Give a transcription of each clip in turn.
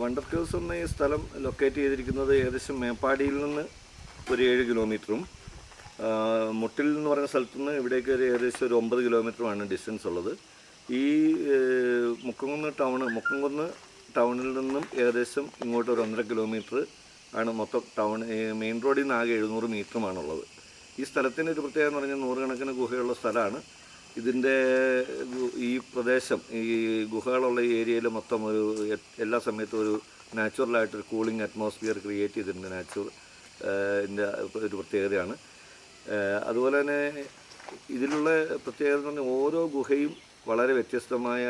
Wonder caves എന്ന ഈ സ്ഥലം ലൊക്കേറ്റ് ചെയ്തിരിക്കുന്നത് ഏകദേശം മേപ്പാടിയിൽ നിന്ന് ഒരു 7 കിലോമീറ്ററും മുട്ടിൽ എന്ന് പറയുന്ന സ്ഥലത്തു നിന്ന് ഇവിടേക്ക് ഒരു ഏകദേശം ഒരു 9 കിലോമീറ്ററുമാണ് ഡിസ്റ്റൻസ് ഉള്ളത്. ഈ മുക്കംകുന്ന് ടൗണിൽ നിന്നും ഏകദേശം ഇങ്ങോട്ട് ഒരു 1.5 കിലോമീറ്റർ ആണ് മൊത്തം ടൗൺ. മെയിൻ റോഡിൽ നിന്ന് ആകെ 700 മീറ്ററുമാണുള്ളത്. ഈ സ്ഥലത്തിൻ്റെ ഒരു പ്രത്യേകത എന്ന് പറഞ്ഞാൽ 100 കണക്കിന് ഗുഹയുള്ള സ്ഥലമാണ്. ഇതിൻ്റെ ഈ പ്രദേശം, ഈ ഗുഹകളുള്ള ഈ ഏരിയയിൽ മൊത്തം ഒരു എല്ലാ സമയത്തും ഒരു നാച്ചുറലായിട്ടൊരു കൂളിംഗ് അറ്റ്മോസ്ഫിയർ ക്രിയേറ്റ് ചെയ്തിട്ടുണ്ട്. നാച്ചുറലിൻ്റെ ഒരു പ്രത്യേകതയാണ്. അതുപോലെ തന്നെ ഇതിലുള്ള പ്രത്യേകത എന്ന് പറഞ്ഞാൽ ഓരോ ഗുഹയും വളരെ വ്യത്യസ്തമായ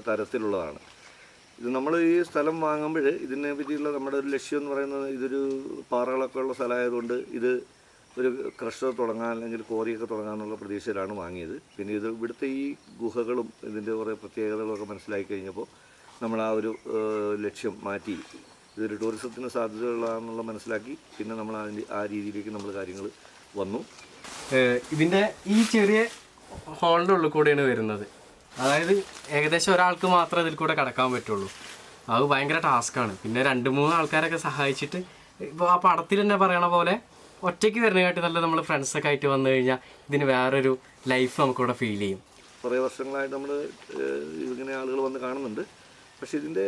തരത്തിലുള്ളതാണ്. ഇത് നമ്മൾ ഈ സ്ഥലം വാങ്ങുമ്പോൾ ഇതിനെ പറ്റിയുള്ള നമ്മുടെ ഒരു ലക്ഷ്യം എന്ന് പറയുന്നത്, ഇതൊരു പാറകളൊക്കെ ഉള്ള സ്ഥലമായതുകൊണ്ട് ഇത് ഒരു ക്രഷർ തുടങ്ങാൻ അല്ലെങ്കിൽ കോറിയൊക്കെ തുടങ്ങാനുള്ള പ്രതീക്ഷയിലാണ് വാങ്ങിയത്. പിന്നെ ഇവിടുത്തെ ഈ ഗുഹകളും ഇതിൻ്റെ കുറേ പ്രത്യേകതകളൊക്കെ മനസ്സിലാക്കി കഴിഞ്ഞപ്പോൾ നമ്മൾ ആ ഒരു ലക്ഷ്യം മാറ്റി ഇതൊരു ടൂറിസത്തിന് സാധ്യതയുള്ളതാണെന്നുള്ള മനസ്സിലാക്കി പിന്നെ നമ്മൾ ആ രീതിയിലേക്ക് നമ്മൾ കാര്യങ്ങൾ വന്നു. ഇതിൻ്റെ ഈ ചെറിയ ഹോളിൻ്റെ ഉള്ളിൽ കൂടെയാണ് വരുന്നത്. അതായത് ഏകദേശം ഒരാൾക്ക് മാത്രമേ ഇതിൽ കൂടെ കടക്കാൻ പറ്റുള്ളൂ. അത് ഭയങ്കര ടാസ്ക്കാണ്. പിന്നെ 2-3 ആൾക്കാരൊക്കെ സഹായിച്ചിട്ട് ഇപ്പോൾ ആ പടത്തിൽ തന്നെ പറയണ പോലെ ഒറ്റയ്ക്ക് വരുന്നതായിട്ട് നല്ല നമ്മൾ ഫ്രണ്ട്സൊക്കെ ആയിട്ട് വന്നു കഴിഞ്ഞാൽ ഇതിന് വേറൊരു ലൈഫ് നമുക്കിവിടെ ഫീൽ ചെയ്യും. കുറേ വർഷങ്ങളായിട്ട് നമ്മൾ ഇങ്ങനെ ആളുകൾ വന്ന് കാണുന്നുണ്ട്. പക്ഷേ ഇതിൻ്റെ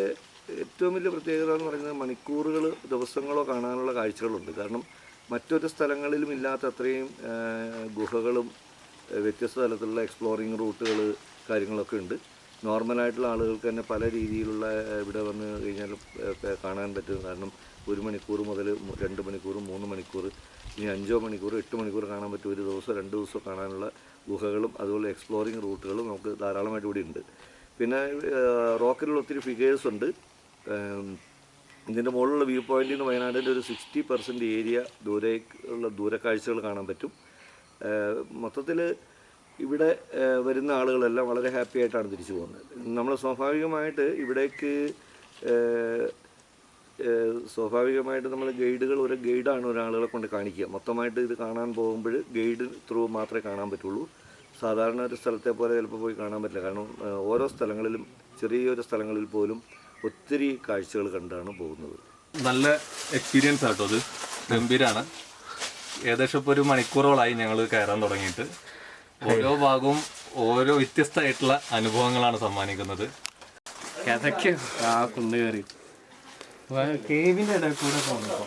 ഏറ്റവും വലിയ പ്രത്യേകത എന്ന് പറയുന്നത് മണിക്കൂറുകൾ, ദിവസങ്ങളോ കാണാനുള്ള കാഴ്ചകളുണ്ട്. കാരണം മറ്റൊരു സ്ഥലങ്ങളിലും ഇല്ലാത്ത അത്രയും ഗുഹകളും വ്യത്യസ്ത തലത്തിലുള്ള എക്സ്പ്ലോറിങ് റൂട്ടുകൾ കാര്യങ്ങളൊക്കെ ഉണ്ട്. നോർമലായിട്ടുള്ള ആളുകൾക്ക് തന്നെ പല രീതിയിലുള്ള ഇവിടെ വന്ന് കഴിഞ്ഞാൽ കാണാൻ പറ്റും. കാരണം 1 മണിക്കൂർ മുതൽ 2 മണിക്കൂർ, 3 മണിക്കൂർ, ഇനി 5 മണിക്കൂർ, 8 മണിക്കൂർ കാണാൻ പറ്റും. ഒരു ദിവസം 2 ദിവസം കാണാനുള്ള ഗുഹകളും അതുപോലെ എക്സ്പ്ലോറിങ് റൂട്ടുകളും നമുക്ക് ധാരാളമായിട്ട് ഇവിടെ ഉണ്ട്. പിന്നെ റോക്കിലുള്ള ഒത്തിരി ഫിഗേഴ്സ് ഉണ്ട്. ഇതിൻ്റെ മുകളിലുള്ള വ്യൂ പോയിന്റിൽ നിന്ന് വയനാടിൻ്റെ ഒരു 60% ഏരിയ ദൂരക്കാഴ്ചകൾ കാണാൻ പറ്റും. മൊത്തത്തിൽ ഇവിടെ വരുന്ന ആളുകളെല്ലാം വളരെ ഹാപ്പി ആയിട്ടാണ് തിരിച്ചു പോകുന്നത്. നമ്മൾ സ്വാഭാവികമായിട്ട് ഇവിടേക്ക് നമ്മൾ ഒരു ഗൈഡാണ് ഒരാളുകളെ കൊണ്ട് കാണിക്കുക. മൊത്തമായിട്ട് ഇത് കാണാൻ പോകുമ്പോൾ ഗൈഡ് ത്രൂ മാത്രമേ കാണാൻ പറ്റുള്ളൂ. സാധാരണ ഒരു സ്ഥലത്തെ പോലെ ചിലപ്പോൾ പോയി കാണാൻ പറ്റില്ല. കാരണം ഓരോ സ്ഥലങ്ങളിലും, ചെറിയൊരു സ്ഥലങ്ങളിൽ പോലും ഒത്തിരി കാഴ്ചകൾ കണ്ടാണ് പോകുന്നത്. നല്ല എക്സ്പീരിയൻസ് ആട്ടോ, അത് ഗംഭീരമാണ്. ഏകദേശം ഇപ്പോൾ 1 മണിക്കൂറോളായി ഞങ്ങൾ കയറാൻ തുടങ്ങിയിട്ട്. ഓരോ ഭാഗവും ഓരോ വ്യത്യസ്തമായിട്ടുള്ള അനുഭവങ്ങളാണ് സമ്മാനിക്കുന്നത്. കഥയ്ക്ക് ആ കുന്ന് കയറി കേവിൻ്റെ ഇടയിൽ കൂടെ പോകുമ്പോൾ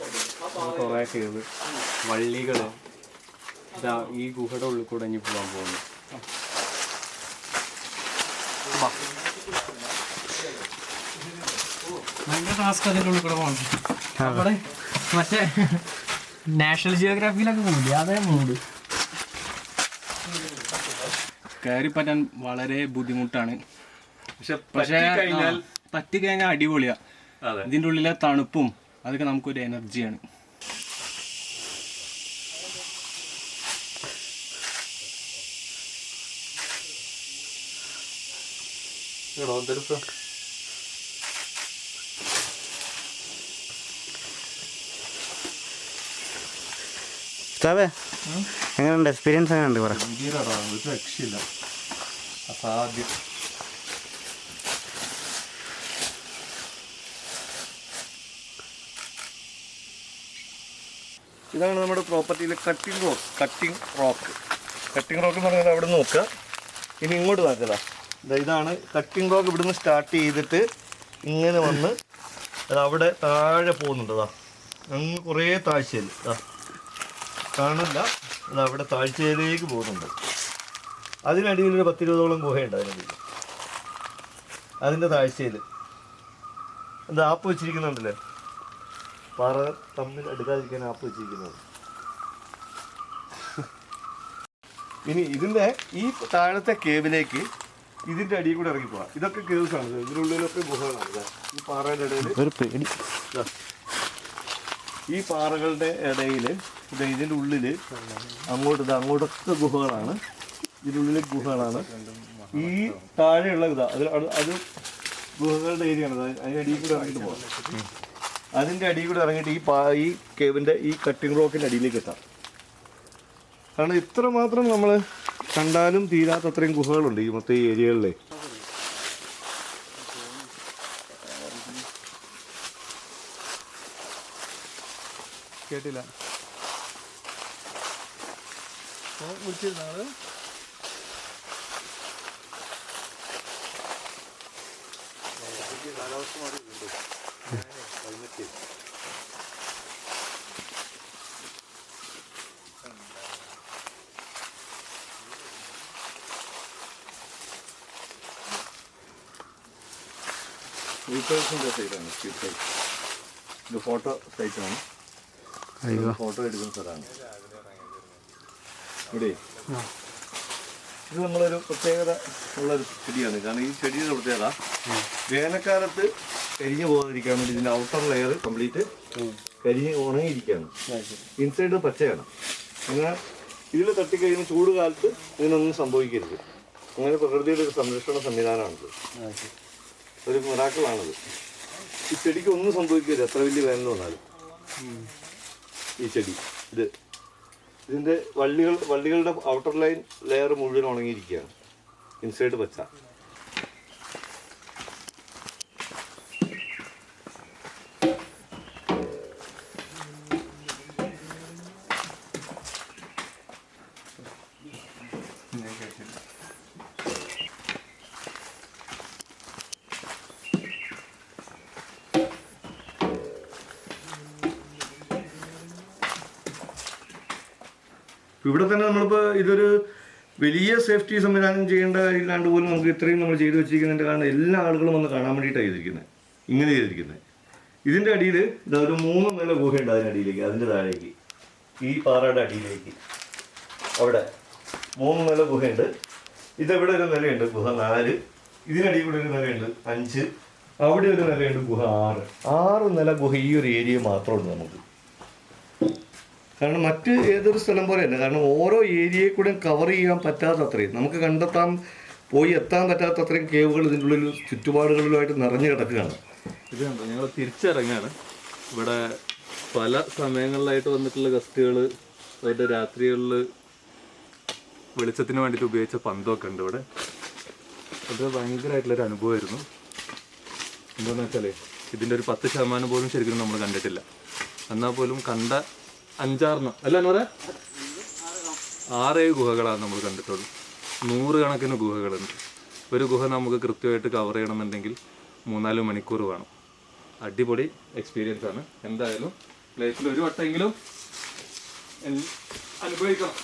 കുറേ കേവ്, വള്ളികൾ, ഇതാ ഈ ഗുഹയുടെ ഉള്ളിൽ കൂടെ ഇനി പോകാൻ പോകുന്നു. ഭയങ്കര ടാസ്ക് അതിൻ്റെ ഉള്ളിൽ കൂടെ പോകണം. അവിടെ മറ്റേ നാഷണൽ ജിയോഗ്രാഫിയിലൊക്കെ പോകില്ലേ, അതേ മൂഡ്. കയറിപ്പറ്റാൻ വളരെ ബുദ്ധിമുട്ടാണ്. പക്ഷേ പറ്റിക്കഴിഞ്ഞാൽ അടിപൊളിയാ. ഇതിൻ്റെ ഉള്ളിലെ തണുപ്പും അതൊക്കെ നമുക്കൊരു എനർജിയാണ്. എങ്ങനെയുണ്ട് എക്സ്പീരിയൻസ്? എങ്ങനെയുണ്ട് പറ. ഒരു രക്ഷയില്ല, അസാധ്യം. ഇതാണ് നമ്മുടെ പ്രോപ്പർട്ടിയിലെ കട്ടിംഗ് റോക്ക് എന്ന് പറയുന്നത്. അവിടെ നിന്ന് നോക്കുക, ഇനി ഇങ്ങോട്ട് നോക്കുക. ഇതാണ് കട്ടിംഗ് റോക്ക്. ഇവിടുന്ന് സ്റ്റാർട്ട് ചെയ്തിട്ട് ഇങ്ങനെ വന്ന് അത് അവിടെ താഴെ പോകുന്നുണ്ട്. അങ്ങ് കുറേ താഴ്ചയിൽ കാണില്ല, അത് അവിടെ താഴ്ചയിലേക്ക് പോകുന്നുണ്ട്. അതിനടിയിൽ ഒരു 10-20ഓളം ഗുഹയുണ്ട്. അതിൻ്റെ താഴ്ചയിൽ എന്താ ആപ്പ് വെച്ചിരിക്കുന്നുണ്ടല്ലേ, പാറ തമ്മിൽ എടുക്കാതിരിക്കാൻ ആപ്പ് വെച്ചിരിക്കുന്നത്. ഇനി ഇതിൻ്റെ ഈ താഴത്തെ കേവിലേക്ക് ഇതിൻ്റെ അടിയിൽ കൂടെ ഇറങ്ങി പോകാം. ഇതൊക്കെ കേവ്സാണ്. ഇതിനുള്ളിലൊക്കെ ഗുഹകളാണ്. ഈ പാറയുടെ ഇടയിൽ, ഈ പാറകളുടെ ഇടയിൽ ഇതിൻ്റെ ഉള്ളിൽ അങ്ങോട്ടൊക്കെ ഗുഹകളാണ്. ഇതിനുള്ളിൽ ഗുഹകളാണ്. ഈ താഴെയുള്ള അത് ഗുഹകളുടെ ഏരിയയാണ്. അതിൻ്റെ അടിയിൽ കൂടെ ഇറങ്ങിയിട്ട് പോകാം. അതിൻ്റെ അടിയിൽ കൂടെ ഇറങ്ങിയിട്ട് ഈ കേവിൻ്റെ ഈ കട്ടിംഗ് റോക്കിൻ്റെ അടിയിലേക്ക് എത്താം. കാരണം ഇത്രമാത്രം നമ്മൾ കണ്ടാലും തീരാത്തത്രയും ഗുഹകളുണ്ട് ഈ മൊത്തം ഈ ഏരിയകളിലെ. കേട്ടില്ല. വിളിച്ചിരുന്നു ഞങ്ങള്. കാലാവസ്ഥ മാറിയിട്ടുണ്ട്. ക്ലൈമറ്റ് സ്പീക്കേഴ്സിൻ്റെ സൈറ്റാണ്. സ്പീക്കേഴ്സ് ഇത് ഫോട്ടോ സൈറ്റാണ്. ഫോട്ടോ എടുക്കുന്ന സ്ഥലമാണ് ഇവിടെ. ഇത് നമ്മളൊരു പ്രത്യേകത ഉള്ളൊരു ചെടിയാണ്. കാരണം ഈ ചെടിയുടെ പ്രത്യേകത വേനൽക്കാലത്ത് കരിഞ്ഞു പോകാതിരിക്കാൻ വേണ്ടി ഇതിൻ്റെ ഔട്ടർ ലെയർ കംപ്ലീറ്റ് കരിഞ്ഞ് ഉണങ്ങിയിരിക്കുകയാണ്. ഇൻസൈഡ് പച്ചയാണ്. എന്നാൽ ഇതിൽ തട്ടിക്കഴിയുന്ന ചൂട് കാലത്ത് ഇതിനൊന്നും സംഭവിക്കരുത്. അങ്ങനെ പ്രകൃതിയുടെ ഒരു സംരക്ഷണ സംവിധാനമാണിത്. ഒരു മിറാക്കിളാണിത്. ഈ ചെടിക്ക് ഒന്നും സംഭവിക്കരുത് എത്ര വലിയ വേനൽ വന്നാലും. ഈ ചെടി ഇതിൻ്റെ വള്ളികളുടെ ഔട്ടർ ലെയർ മുഴുവൻ ഉണങ്ങിയിരിക്കുകയാണ്. ഇൻസൈഡ് പച്ച. ഇവിടെ തന്നെ നമ്മളിപ്പോൾ ഇതൊരു വലിയ സേഫ്റ്റി സംവിധാനം ചെയ്യേണ്ട കാര്യമില്ലാണ്ട് പോലും നമുക്ക് ഇത്രയും നമ്മൾ ചെയ്തു വെച്ചിരിക്കുന്നതിൻ്റെ കാരണം എല്ലാ ആളുകളും വന്ന് കാണാൻ വേണ്ടിയിട്ടാണ് ചെയ്തിരിക്കുന്നത്. ഇങ്ങനെ ചെയ്തിരിക്കുന്നത്. ഇതിൻ്റെ അടിയിൽ ഇതൊരു 3 നില ഗുഹയുണ്ട്. അതിനടിയിലേക്ക്, അതിൻ്റെ താഴേക്ക്, ഈ പാറയുടെ അടിയിലേക്ക് അവിടെ 3 നില ഗുഹയുണ്ട്. ഇതെവിടെ ഒരു നിലയുണ്ട്, ഗുഹ 4. ഇതിനടിയിൽ കൂടെ ഒരു നിലയുണ്ട് 5. അവിടെ ഒരു നിലയുണ്ട്, ഗുഹ 6. 6 നില ഗുഹ ഈ ഒരു ഏരിയ മാത്രമുള്ളൂ നമുക്ക്. കാരണം മറ്റ് ഏതൊരു സ്ഥലം പോലെയല്ല. കാരണം ഓരോ ഏരിയയിൽ കൂടെ കവർ ചെയ്യാൻ പറ്റാത്തത്രയും, നമുക്ക് പോയി എത്താൻ പറ്റാത്തത്രയും കേവുകൾ ഇതിൻ്റെ ഉള്ളിൽ ചുറ്റുപാടുകളിലുമായിട്ട് നിറഞ്ഞു കിടക്കുകയാണ്. ഇത് കണ്ടോ, ഞങ്ങൾ തിരിച്ചിറങ്ങാണ്. ഇവിടെ പല സമയങ്ങളിലായിട്ട് വന്നിട്ടുള്ള ഗസ്റ്റുകൾ അവരുടെ രാത്രികളിൽ വെളിച്ചത്തിന് വേണ്ടിയിട്ട് ഉപയോഗിച്ച പന്തൊക്കെ ഉണ്ട് ഇവിടെ. അത് ഭയങ്കരമായിട്ടുള്ളൊരു അനുഭവമായിരുന്നു. എന്താണെന്ന് വെച്ചാൽ ഇതിൻ്റെ ഒരു 10% പോലും ശരിക്കും നമ്മൾ കണ്ടിട്ടില്ല. എന്നാൽ പോലും കണ്ട 5-6 അല്ല എന്ന് പറയാം 6-7 ഗുഹകളാണ് നമ്മൾ കണ്ടിട്ടുള്ളൂ. 100 കണക്കിന് ഗുഹകളുണ്ട്. ഒരു ഗുഹ നമുക്ക് കൃത്യമായിട്ട് കവർ ചെയ്യണമെന്നുണ്ടെങ്കിൽ 3-4 മണിക്കൂർ വേണം. അടിപൊളി എക്സ്പീരിയൻസ് ആണ്. എന്തായാലും ലൈഫിൽ ഒരു വട്ടമെങ്കിലും അനുഭവിക്കണം.